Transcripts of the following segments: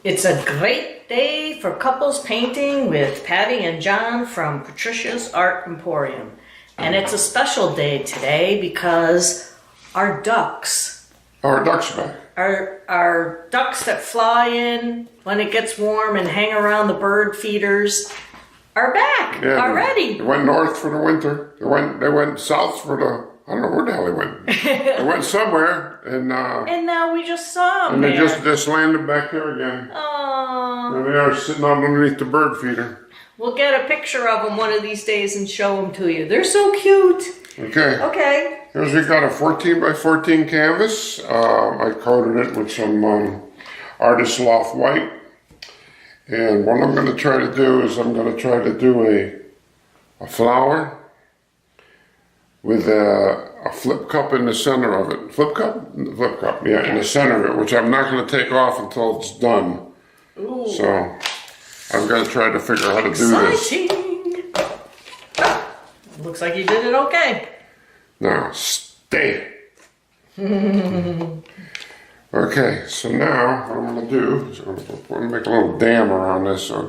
It's a great day for couples painting with Patty and John from Patricia's Art Emporium. And it's a special day today because our ducks. Our ducks are back. Our ducks that fly in when it gets warm and hang around the bird feeders are back already. They went north for the winter. They went south for the, I don't know where the hell they went. They went somewhere and now we just saw them. And they just landed back there again. Aww. And they are sitting underneath the bird feeder. We'll get a picture of them one of these days and show them to you. They're so cute. Okay. Okay. Here's we got a 14 by 14 canvas. I coated it with some Artist Loft white. And what I'm going to try to do is I'm going to try to do a flower with a flip cup in the center of it. Flip cup? Flip cup, yeah, in the center of it, which I'm not going to take off until it's done. Ooh. So I'm going to try to figure out how to do this. Looks like you did it okay. Now, stay. Okay, so now what I'm going to do is I'm going to make a little dam around this so it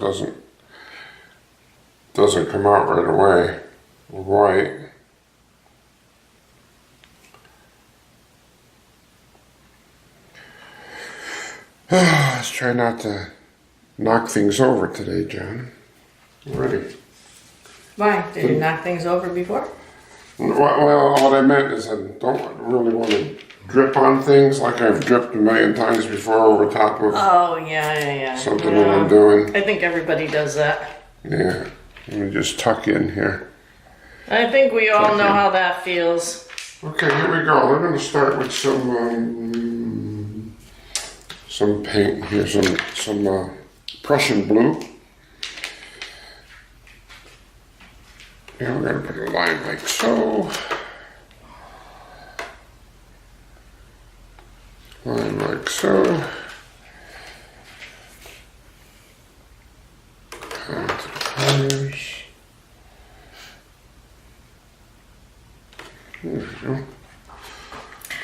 doesn't come out right away with white. Let's try not to knock things over today, John. Ready? Why? Did you knock things over before? Well, what I meant is I don't really want to drip on things like I've dripped a million times before over top of something that I'm doing. I think everybody does that. Yeah. Let me just tuck in here. I think we all know how that feels. Okay, here we go. We're going to start with some paint here, some Prussian blue. And we're going to put a line like so. Line like so. Down to the corners. There we go.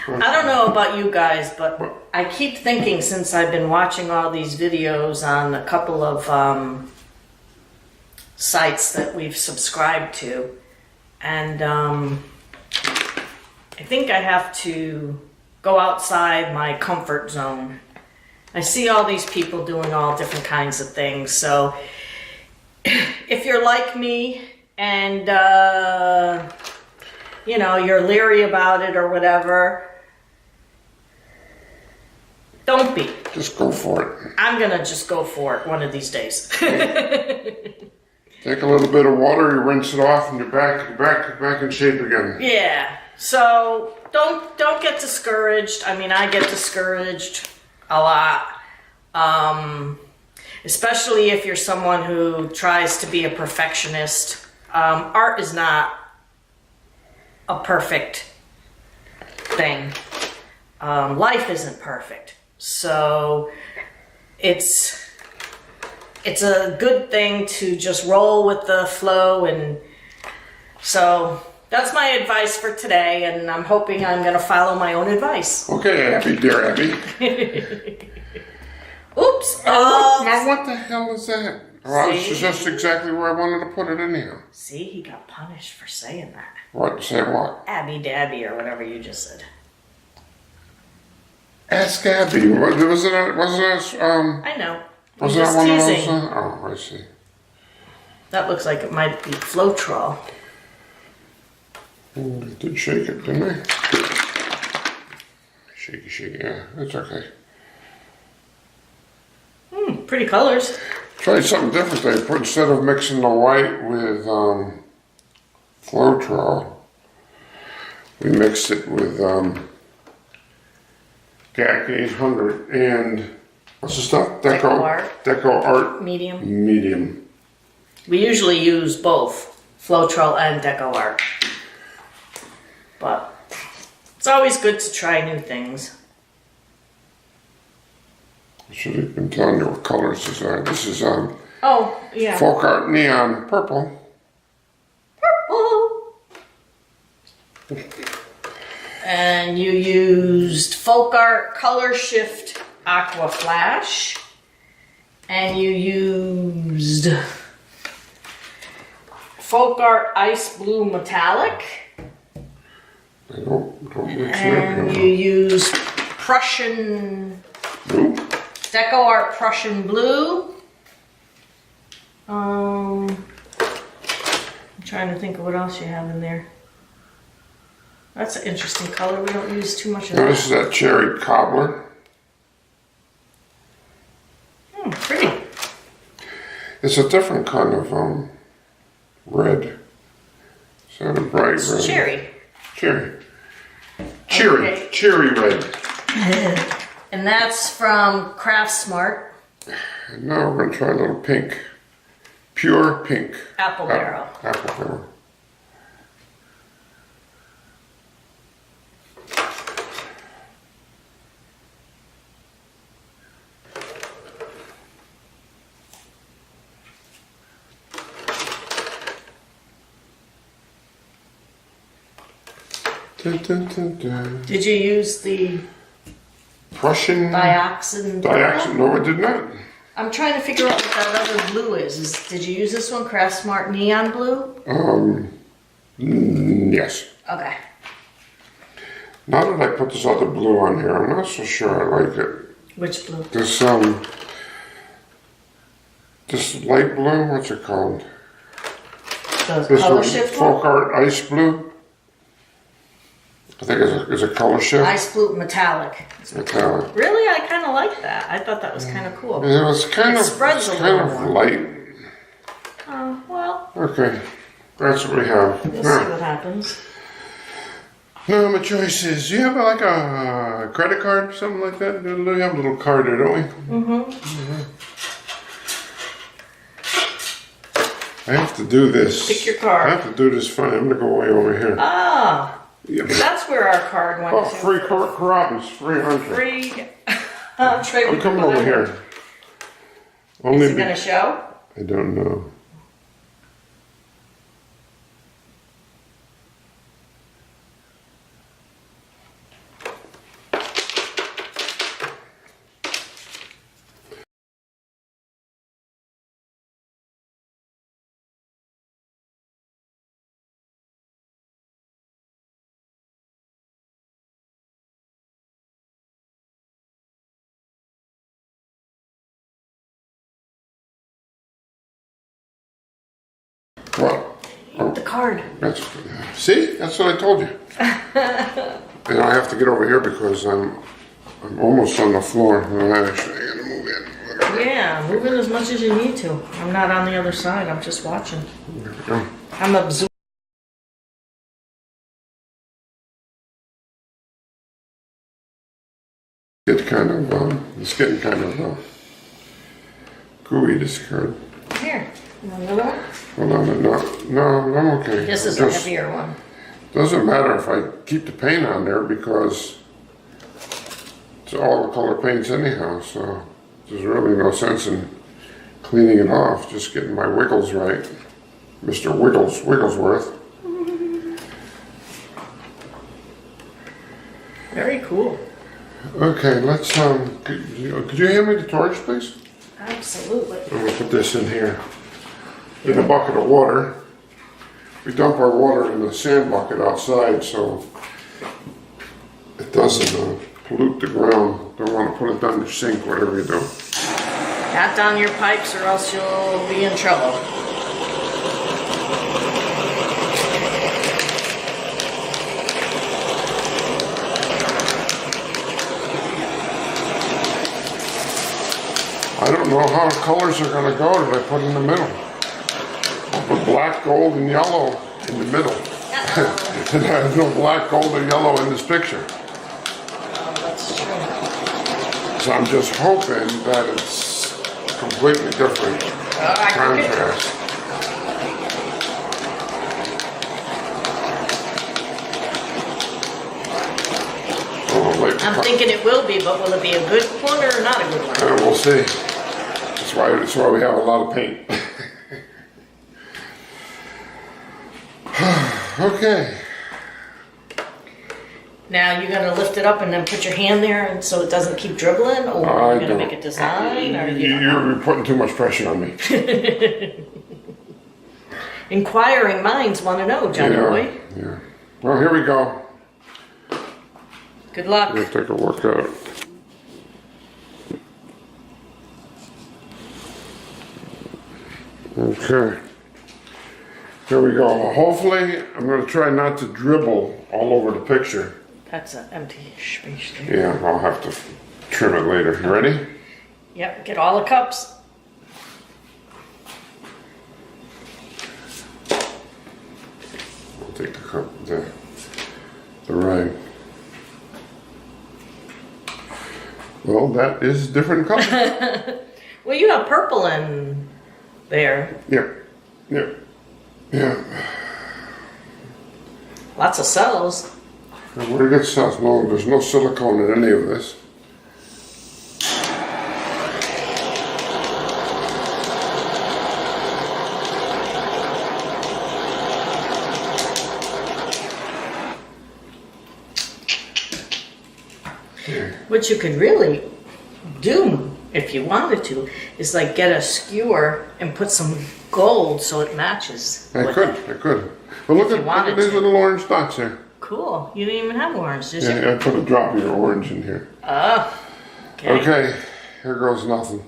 I don't know about you guys, but I keep thinking since I've been watching all these videos on a couple of sites that we've subscribed to, and I think I have to go outside my comfort zone. I see all these people doing all different kinds of things, so if you're like me and you know, you're leery about it or whatever, don't be. Just go for it. I'm gonna just go for it one of these days. Take a little bit of water, you rinse it off, and you're back in shape again. Yeah. So don't get discouraged. I mean, I get discouraged a lot, especially if you're someone who tries to be a perfectionist. Art is not a perfect thing. Life isn't perfect. So it's a good thing to just roll with the flow, and so that's my advice for today, and I'm hoping I'm going to follow my own advice. Okay, Abby, dear Abby. Oops. Now what the hell is that? Well, this is just exactly where I wanted to put it in here. See, he got punished for saying that. What? Say what? Abby Dabby or whatever you just said. Ask Abby. Wasn't it? I know. Was that one teasing. Of those? Oh, I see. That looks like it might be Floetrol. They did shake it, didn't they? Shaky, yeah, that's okay. Pretty colors. Tried something different. They put, instead of mixing the white with Floetrol, we mixed it with GAC 800 and what's the stuff? Deco Art. Medium. We usually use both Floetrol and Deco Art, but it's always good to try new things. I should have been telling you what colors these are. This is Folk Art Neon Purple. And you used Folk Art Color Shift Aqua Flash And you used Folk Art Ice Blue Metallic. I don't mix And it. you used Prussian Blue? Deco Art Prussian Blue. I'm trying to think of what else you have in there. That's an interesting color. We don't use too much of Now that. this is that cherry cobbler. Pretty. It's a different kind of red. It's not a bright It's red. cherry. Cherry. Cherry. Okay. Cherry red. And that's from Craft Smart. And now we're going to try a little pink. Pure pink. Apple Barrel. Apple barrel. Dun, dun, dun, dun. Did you use the Prussian dioxin? dioxin. No, I did not. I'm trying to figure out what that other blue is. Did you use this one, Craft Smart Neon Blue? Yes. Okay. Now that I put this other blue on here, I'm not so sure I like it. Which blue? This light blue, what's it called? The This color one, shift Folk one? Art Ice Blue. I think it's a color shift. Ice Blue Metallic. Metallic. Really? I kind of like that. I thought that was kind of cool. It was kind It of spreads a kind little of more. light. Oh, well, Okay, that's what we have. we'll see what happens. Now my choice is, do you have like a credit card or something like that? We have a little card there, don't we? Mm-hmm. I have to do this. Pick your card. I have to do this fine. I'm gonna go way over here. Ah, Yeah. that's where our card went Oh, to. free Carrabba's, free entree. Free trade. I'm coming over here. Is Only it going to show? I don't know. What? The card. That's, see? That's what I told you. And I have to get over here because I'm almost on the floor. Actually, I gotta move in. Yeah, move in as much as you need to. I'm not on the other side. I'm just watching. There we go. I'm absorbed. It's getting kind of gooey, this card. Here. You want another one? Hold on, no, I'm okay. This is a heavier one. Doesn't matter if I keep the paint on there because it's all the color paints anyhow, so there's really no sense in cleaning it off, just getting my wiggles right. Mr. Wigglesworth. Very cool. Okay, let's, could you hand me the torch, please? Absolutely. I'm gonna put this in here. In a bucket of water. We dump our water in the sand bucket outside so it doesn't pollute the ground. Don't want to put it down your sink, whatever you do. Not down your pipes or else you'll be in trouble. I don't know how the colors are going to go that I put in the middle. I'll put black, gold, and yellow in the middle. And I have no black, gold, or yellow in this picture. Oh, that's true. So I'm just hoping that it's completely different contrast. I'm thinking it will be, but will it be a good one or not a good one? We'll see. That's why we have a lot of paint. Okay. Now you're gonna lift it up and then put your hand there, and so it doesn't keep dribbling, or you're gonna make a design, or You're putting too much pressure on me. Inquiring minds want to know, Johnny boy. Yeah. Well, here we go. Good luck. Let's take a look at it. Okay. Here we go. Hopefully, I'm going to try not to dribble all over the picture. That's an empty space there. Yeah, I'll have to trim it later. You ready? Yep, get all the cups. I'll take the cup, the rag. Well, that is different color. Well, you have purple in there. Yeah. Lots of cells. And where did it cells? No, there's no silicone in any of this. What you could really do, if you wanted to, is like get a skewer and put some gold so it matches. I could. Well, look at these little orange dots here. Cool. You didn't even have orange, did you? Yeah, I put a drop of your orange in here. Oh. Okay, here goes nothing.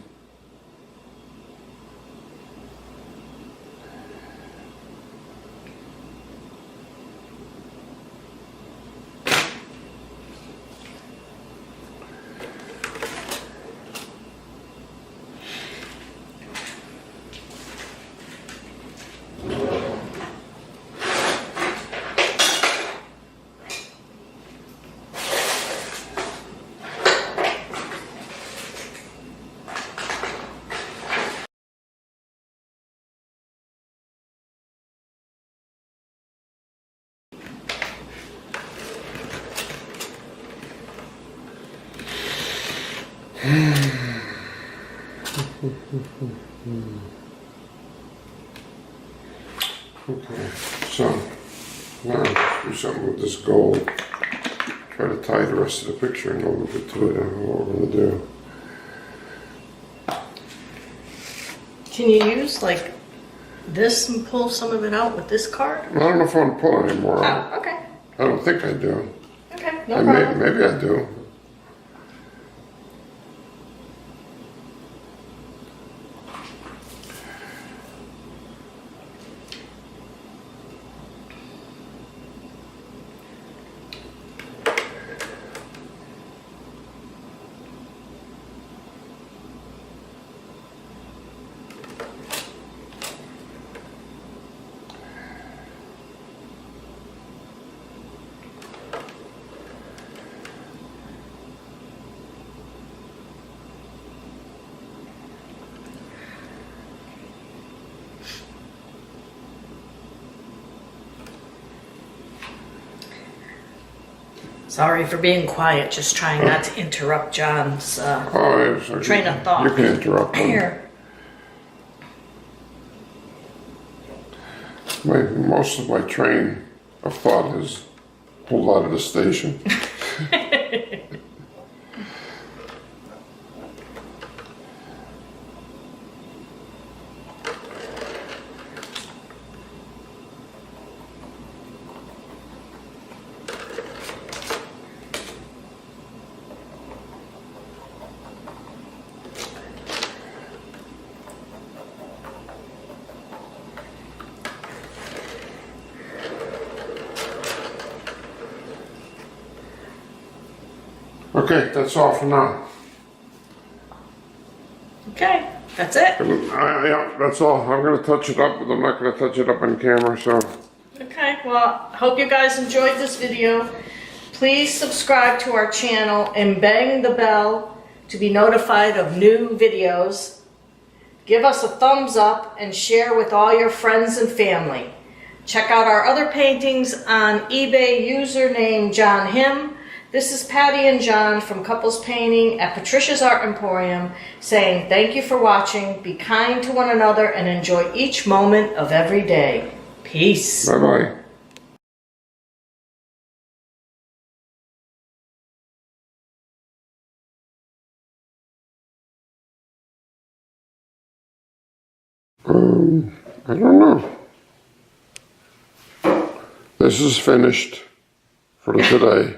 Okay, so now let's do something with this gold. Try to tie the rest of the picture in a little bit to it. I don't know what we're going to do. Can you use like this and pull some of it out with this card? I don't know if I want to pull any more out. Oh, okay. I don't think I do. Okay, no problem. Maybe I do. Sorry for being quiet, just trying not to interrupt John's train of thought. You can interrupt them. Here. Most of my train of thought is pulled out of the station. Okay, that's all for now. Okay, that's it. Yeah, that's all. I'm going to touch it up, but I'm not going to touch it up on camera, so. Okay, well, hope you guys enjoyed this video. Please subscribe to our channel and bang the bell to be notified of new videos. Give us a thumbs up and share with all your friends and family. Check out our other paintings on eBay, username John Him. This is Patty and John from Couples Painting at Patricia's Art Emporium saying thank you for watching, be kind to one another, and enjoy each moment of every day. Peace. Bye-bye. I don't know. This is finished for today.